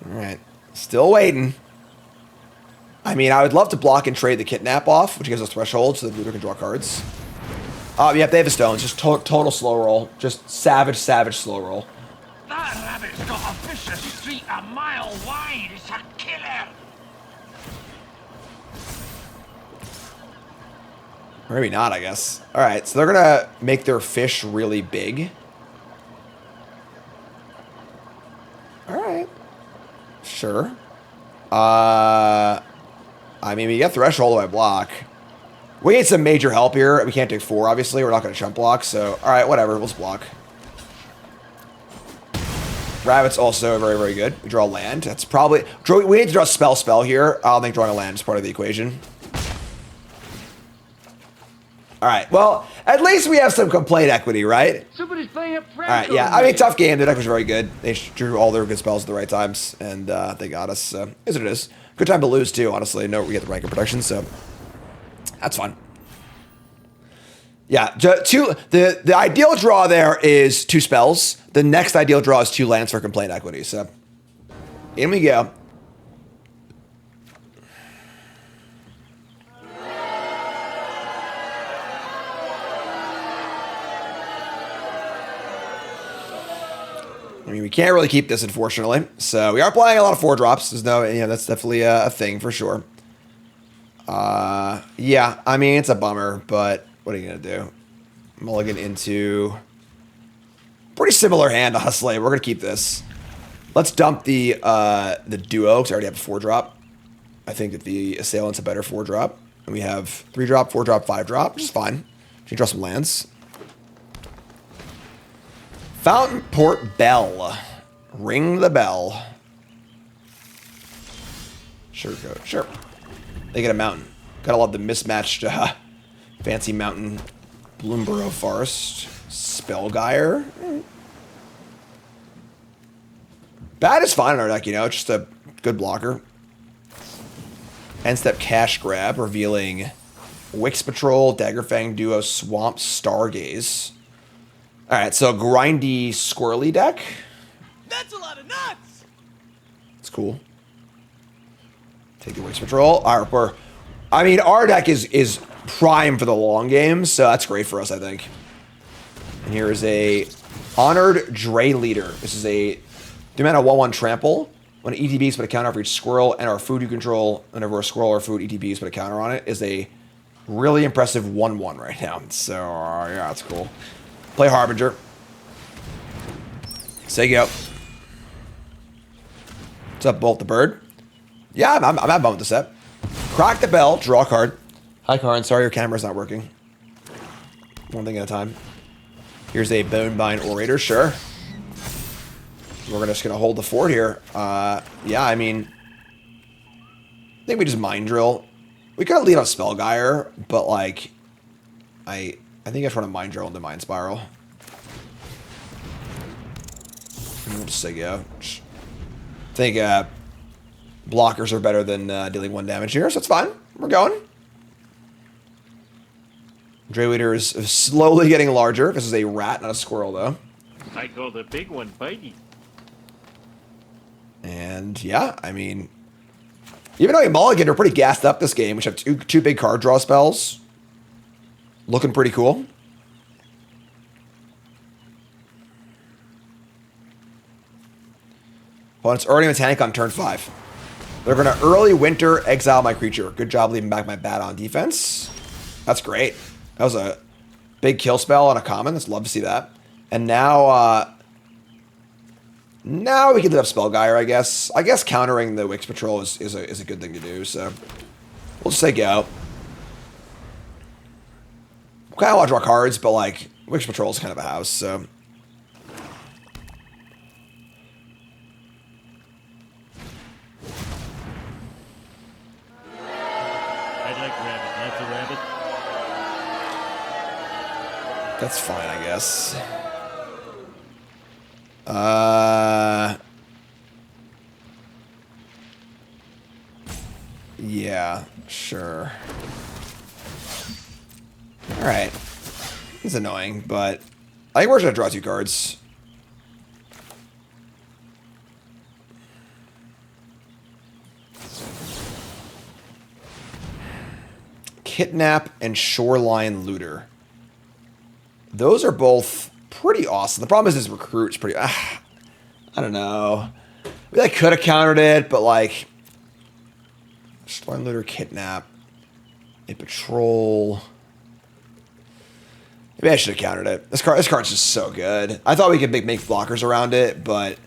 All right, still waiting. I mean, I would love to block and trade the kidnap off, which gives us threshold so the leader can draw cards. Yeah, they have a stone. Just total slow roll. Just savage slow roll. That rabbit's got a vicious streak a mile wide. It's a killer. Or maybe not, I guess. All right, so they're going to make their fish really big. All right. Sure. I mean, we get threshold by block. We need some major help here. We can't take 4, obviously. We're not going to chump block, so... All right, whatever. Let's block. Rabbit's also very, very good. We draw land. That's probably... We need to draw spell here. I don't think drawing a land is part of the equation. All right, well, at least we have some complaint equity, right? Somebody's playing up front. All right, yeah. I mean, tough game. The deck was very good. They drew all their good spells at the right times, and they got us. So, is what it is. Good time to lose, too, honestly. No, we get the rank of protection, so that's fun. Yeah, the ideal draw there is 2 spells. The next ideal draw is 2 lands for complaint equity, so in we go. I mean, we can't really keep this, unfortunately. So we are playing a lot of 4-drops. There's no, that's definitely a thing for sure. Yeah, I mean, it's a bummer, but what are you gonna do? Mulligan into pretty similar hand, honestly. We're gonna keep this. Let's dump the duo because I already have a 4-drop. I think that the Assailant's a better 4-drop, and we have 3-drop, 4-drop, 5-drop, which is fine. You can draw some lands. Fountain Port Bell. Ring the bell. Sure, go. Sure. They get a mountain. Gotta love the mismatched fancy mountain. Bloomburrow Forest. Spellgyre. Bad is fine in our deck, just a good blocker. End step cash grab, revealing Wix Patrol, Daggerfang Duo, Swamp, Stargaze. Alright, so grindy, squirrely deck. That's a lot of nuts! It's cool. Take the Wix Patrol. Alright, our deck is prime for the long game, so that's great for us, I think. And here is a Honored Dray Leader. This is a 3-mana 1/1 trample. When an ETBs put a counter for each squirrel and our food you control, whenever a squirrel or food ETBs put a counter on it, is a really impressive 1/1 right now. So, yeah, that's cool. Play Harbinger. Say go. What's up, Bolt the Bird? Yeah, I'm at bum with the set. Crack the bell, draw a card. Hi, Karn. Sorry your camera's not working. One thing at a time. Here's a Bonebine Orator, sure. We're just going to hold the fort here. Yeah, I mean, I think we just Mind Drill. We could lead on Spellgyre, but, like, I think I just want to Mind Drill into Mind Spiral. We'll just say go. I think blockers are better than dealing 1 damage here, so it's fine. We're going. Dray Leader is slowly getting larger. This is a rat, not a squirrel, though. I call the big one bitey. And yeah, I mean, even though Mulligan are pretty gassed up this game, which have two big card draw spells, looking pretty cool. Well, it's already a tank on turn 5. They're going to early winter exile my creature. Good job leaving back my bat on defense. That's great. That was a big kill spell on a common. Let's love to see that. And now, now we can lift up Spellgire, I guess. I guess countering the Wix Patrol is a good thing to do, so we'll just say go. Kind of want to draw cards, but like Wix Patrol is kind of a house, so. I like rabbit. That's a rabbit. That's fine, I guess. Yeah, sure. Alright. It's annoying, but I think we're just gonna draw 2 cards. Kidnap and Shoreline Looter. Those are both pretty awesome. The problem is this recruit's pretty... I don't know. I could have countered it, but like... Shoreline Looter, Kidnap, a Patrol... Maybe I should have countered it. This card's just so good. I thought we could make blockers around it, but...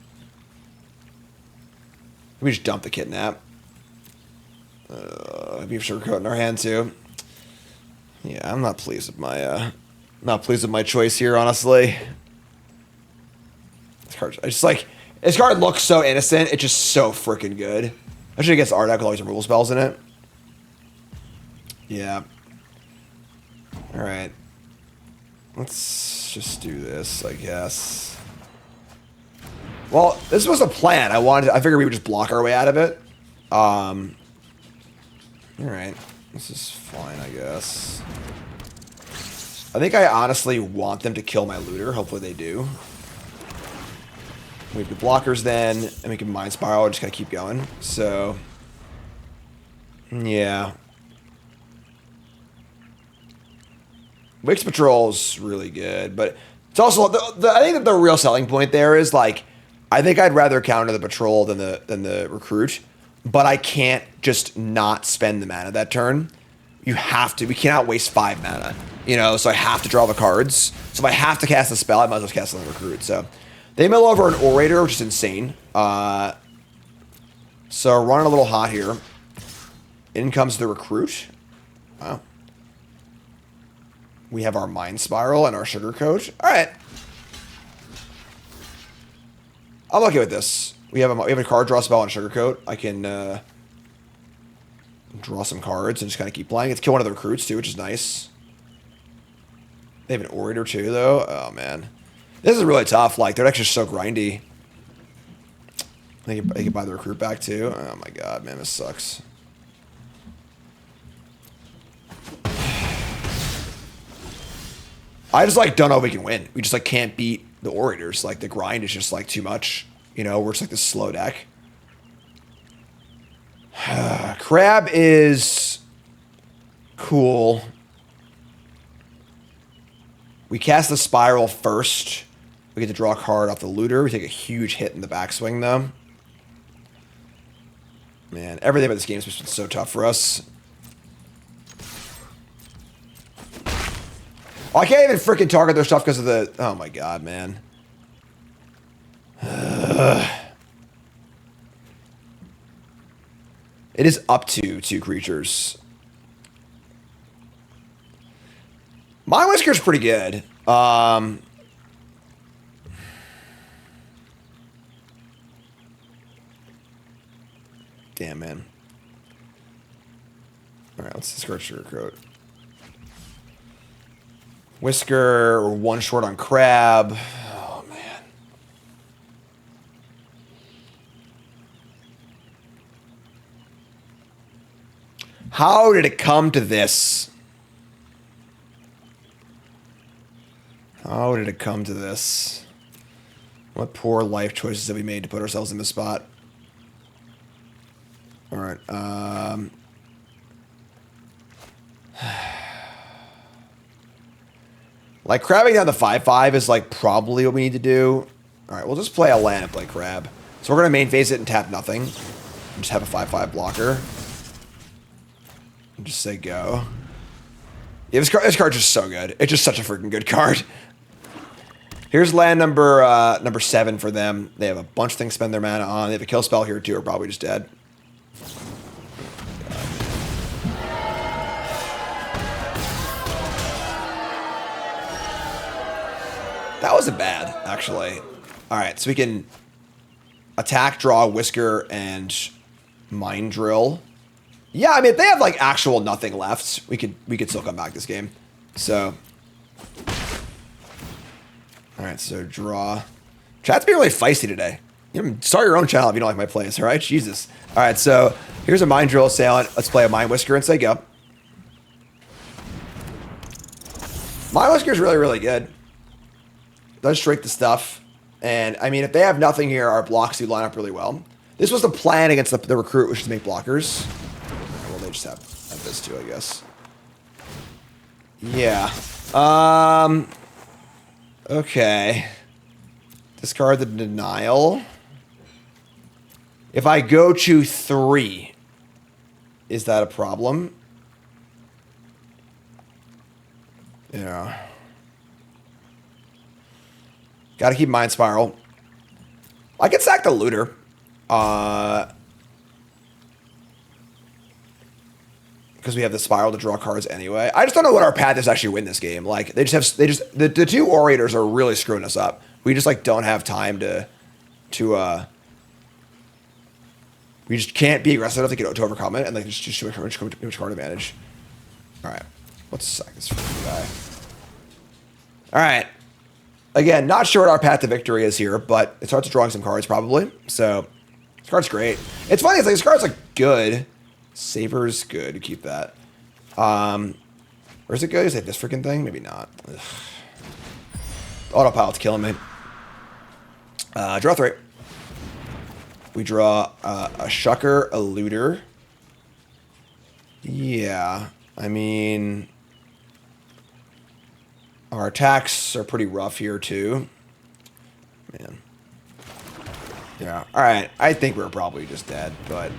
We just dump the Kidnap. Maybe Sugarcoat in our hand too. Yeah, I'm not pleased with my choice here, honestly. This card, this card looks so innocent. It's just so freaking good. Especially against Ardak with all these removal spells in it. Yeah. All right. Let's just do this, I guess. Well, this was a plan. I figured we would just block our way out of it. All right. This is fine, I guess. I think I honestly want them to kill my looter. Hopefully they do. We have the blockers then, and we can Mind Spiral and just kind of keep going. So, yeah. Wix Patrol is really good, but it's also, I think that the real selling point there is, like, I think I'd rather counter the Patrol than the Recruit, but I can't just not spend the mana that turn. You have to. We cannot waste 5 mana, you know, so I have to draw the cards. So if I have to cast a spell, I might as well cast on the Recruit. So they mill over an Orator, which is insane. So running a little hot here. In comes the Recruit. Wow. We have our Mind Spiral and our Sugarcoat. All right. I'm okay with this. We have a card draw spell on Sugarcoat. I can draw some cards and just kind of keep playing. It's kill one of the Recruits too, which is nice. They have an Orator too, though. Oh man, this is really tough. Like they're actually so grindy. They can buy the Recruit back too. Oh my god, man, this sucks. I just like don't know if we can win. We just like can't beat the Orators. Like the grind is just like too much. You know, we're just like this slow deck. Crab is cool. We cast the Spiral first. We get to draw a card off the Looter. We take a huge hit in the backswing, though. Man, everything about this game has been so tough for us. Oh, I can't even freaking target their stuff because of the... Oh my god, man. It is up to 2 creatures. My Whisker's pretty good. Damn, man. Alright, let's discard Sugarcoat. Whisker, or 1 short on Crab. Oh, man. How did it come to this? How did it come to this? What poor life choices have we made to put ourselves in this spot? All right. Like, crabbing down the 5/5 is, like, probably what we need to do. All right, we'll just play a land and play crab. So we're going to main phase it and tap nothing. And just have a 5/5 blocker. And just say go. Yeah, this card's just so good. It's just such a freaking good card. Here's land number 7 for them. They have a bunch of things to spend their mana on. They have a kill spell here, too. Are probably just dead. That wasn't bad, actually. All right, so we can attack, draw, whisker, and mind drill. Yeah, I mean, if they have like actual nothing left, we could still come back this game. So, all right, so draw. Chat's being really feisty today. You know, start your own channel if you don't like my plays. All right, Jesus. All right, so here's a mind drill assailant. Let's play a mind whisker and say go. Mind whisker is really, really good. Does shrink the stuff. And, I mean, if they have nothing here, our blocks do line up really well. This was the plan against the recruit, which is to make blockers. Well, they just have this too, I guess. Yeah. Okay. Discard the denial. If I go to 3, is that a problem? Yeah. Got to keep Mind Spiral. I can sack the Looter. Because we have the Spiral to draw cards anyway. I just don't know what our path is to actually win this game. Like, the 2 Orators are really screwing us up. We just, like, don't have time to we just can't be aggressive enough to overcome it, and, like, just too much card advantage. Alright. Let's sack this guy. Alright. Again, not sure what our path to victory is here, but it starts drawing some cards probably. So, this card's great. It's funny, it's like this card's like good. Saber's good, keep that. Where's it good? Is it this freaking thing? Maybe not. Ugh. Autopilot's killing me. Draw 3. We draw a Shucker, a Looter. Yeah, I mean, our attacks are pretty rough here, too. Man. Yeah. All right. I think we're probably just dead, but...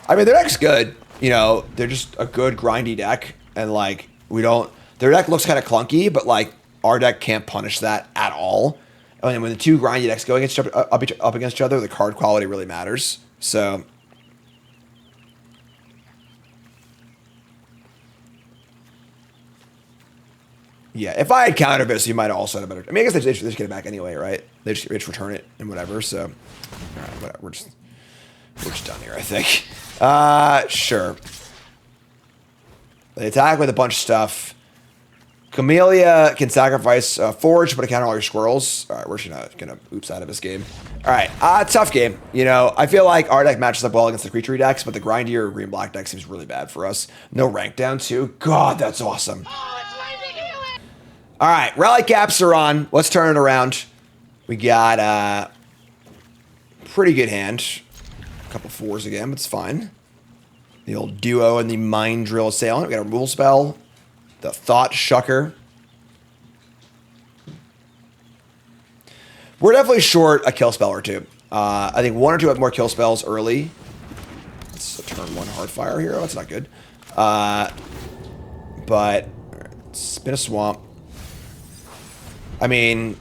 I mean, their deck's good. You know, they're just a good, grindy deck. And, like, we don't... Their deck looks kind of clunky, but, like, our deck can't punish that at all. And when the 2 grindy decks go up against each other, the card quality really matters. So... Yeah, if I had countered this, you might have also had a better... I mean, I guess they just get it back anyway, right? They just return it and whatever, so... All right, whatever. We're just done here, I think. Sure. They attack with a bunch of stuff. Camellia can sacrifice Forge, but it counter all your squirrels. All right, we're just gonna oops out of this game. All right, tough game. You know, I feel like our deck matches up well against the creature decks, but the grindier green-black deck seems really bad for us. No rank down, too. God, that's awesome. All right, rally caps are on. Let's turn it around. We got a pretty good hand. A couple 4s again, but it's fine. The old duo and the Mind Drill Assailant. We got a removal spell. The Thought Shucker. We're definitely short a kill spell or 2. I think 1 or 2 have more kill spells early. It's a turn 1 Heartfire here. Oh, that's not good. But spin a Swamp. I mean,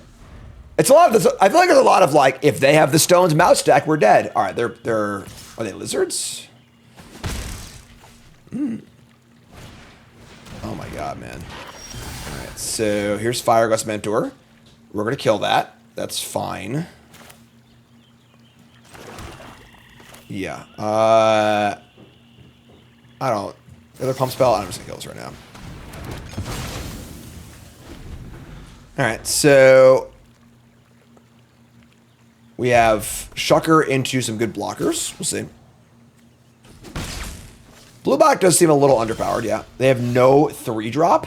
it's a lot of this. I feel like there's a lot of like, if they have the stones mouse deck, we're dead. All right, are they lizards? Oh my god, man. All right, so here's Fire Gust Mentor. We're gonna kill that. That's fine. Yeah. I don't. Other pump spell. I'm just gonna kill this right now. All right, so we have Shucker into some good blockers. We'll see. Blue black does seem a little underpowered, yeah. They have no 3-drop.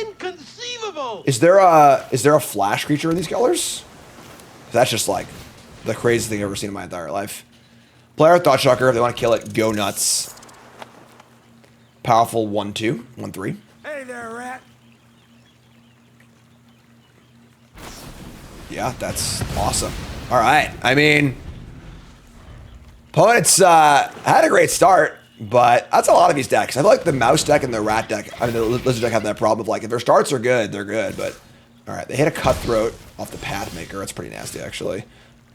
Inconceivable! Is there a flash creature in these colors? That's just like the craziest thing I've ever seen in my entire life. Player Thought Shocker, if they want to kill it, go nuts. Powerful 1/2, 1/3. Hey there, rat. Yeah, that's awesome. All right, I mean, opponents had a great start, but that's a lot of these decks. I feel like the mouse deck and the rat deck, I mean, the lizard deck have that problem of like, if their starts are good, they're good, but all right, they hit a Cutthroat off the Pathmaker. That's pretty nasty, actually.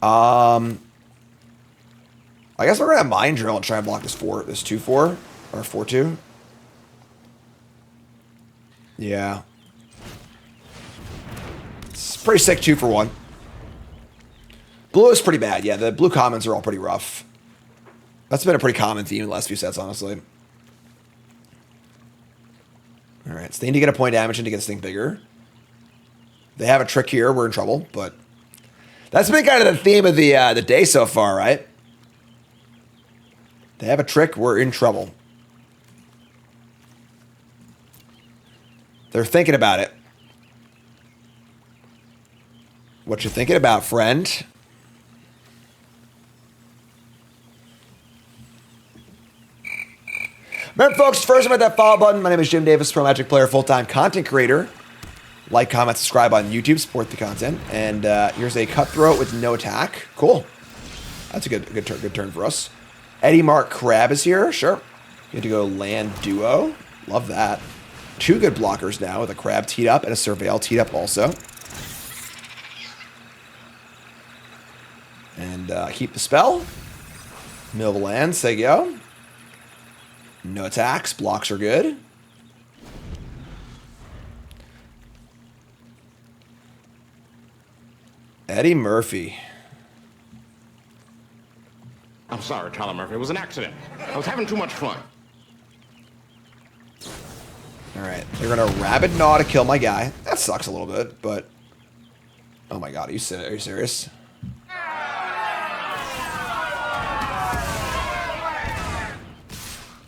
I guess we're gonna have Mind Drill and try and block this 2/4 or 4/2. Yeah, it's pretty sick 2-for-1. Blue is pretty bad. Yeah, the blue commons are all pretty rough. That's been a pretty common theme in the last few sets, honestly. All right, so they need to get a point damage and to get this thing bigger. They have a trick here. We're in trouble, but that's been kind of the theme of the day so far, right? They have a trick. We're in trouble. They're thinking about it. What you thinking about, friend? Remember, folks, first hit that follow button. My name is Jim Davis, pro Magic player, full-time content creator. Like, comment, subscribe on YouTube, support the content. And here's a Cutthroat with no attack. Cool. That's a good turn for us. Eddie Mark Crab is here. Sure. You have to go land duo. Love that. 2 good blockers now with a Crab teed up and a Surveil teed up also. And keep the spell. Mill of the land, say go. No attacks. Blocks are good. Eddie Murphy. I'm sorry, Tyler Murphy. It was an accident. I was having too much fun. All right. They're going to Rabid Gnaw to kill my guy. That sucks a little bit, but... Oh my god, are you serious?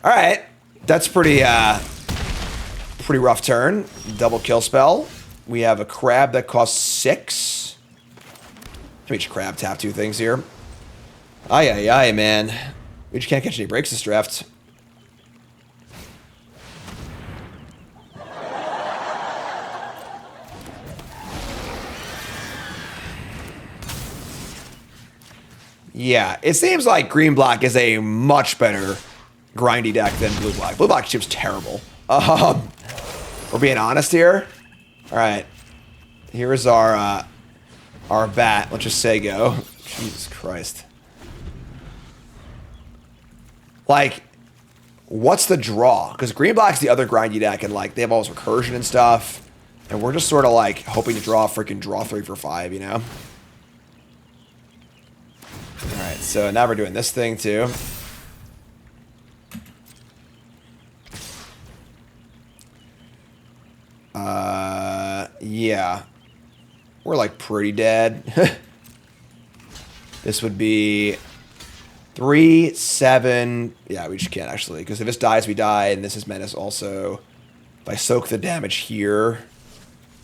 All right. That's pretty rough turn. Double kill spell. We have a Crab that costs 6. Let me just Crab tap 2 things here. Aye, man. We just can't catch any breaks this draft. Yeah, it seems like green-black is a much better grindy deck than blue-black. Blue-black seems terrible. We're being honest here. All right. Here's our bat. Let's just say go. Jesus Christ. Like, what's the draw? Because green-black's the other grindy deck, and like they have all this recursion and stuff. And we're just sort of like hoping to draw a freaking draw 3 for 5, you know? Alright, so now we're doing this thing too. Yeah. We're like pretty dead. This would be 3, 7. Yeah, we just can't actually. Because if this dies, we die. And this is Menace also. If I soak the damage here,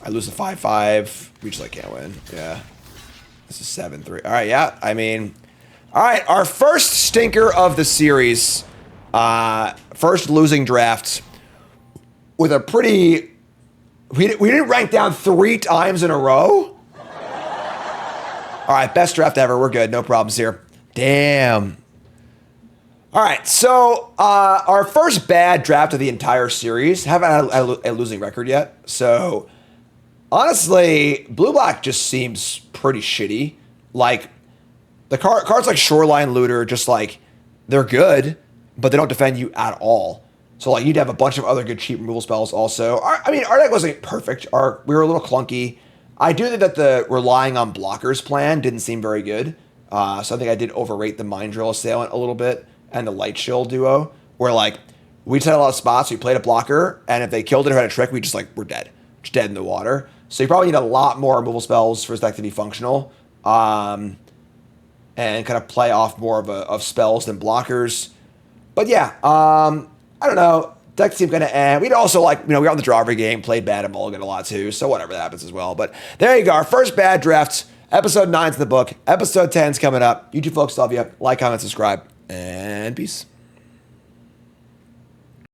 I lose a 5/5. We just like can't win. Yeah. This is 7/3. Alright, yeah. I mean... Alright, our first stinker of the series. First losing draft. With a pretty... We didn't rank down 3 times in a row? Alright, best draft ever. We're good. No problems here. Damn. Alright, so our first bad draft of the entire series. Haven't had a losing record yet. So, honestly, blue-black just seems pretty shitty. Like, the cards like Shoreline Looter, just like, they're good, but they don't defend you at all. So, like, you'd have a bunch of other good cheap removal spells also. I mean, our deck wasn't perfect. We were a little clunky. I do think that the relying on blockers plan didn't seem very good. So I think I did overrate the Mind Drill Assailant a little bit and the Light Shield duo, where, like, we just had a lot of spots. We played a blocker, and if they killed it or had a trick, we just, like, we're dead. Just dead in the water. So you probably need a lot more removal spells for this deck to be functional. And kind of play off more of spells than blockers. But yeah, I don't know. Deck seemed kind of We'd also we were on the draw every game, played bad at Mulligan a lot too, so whatever that happens as well. But there you go. Our first bad drafts. Episode 9's in the book. Episode 10's coming up. YouTube folks, love you. Like, comment, subscribe, and peace.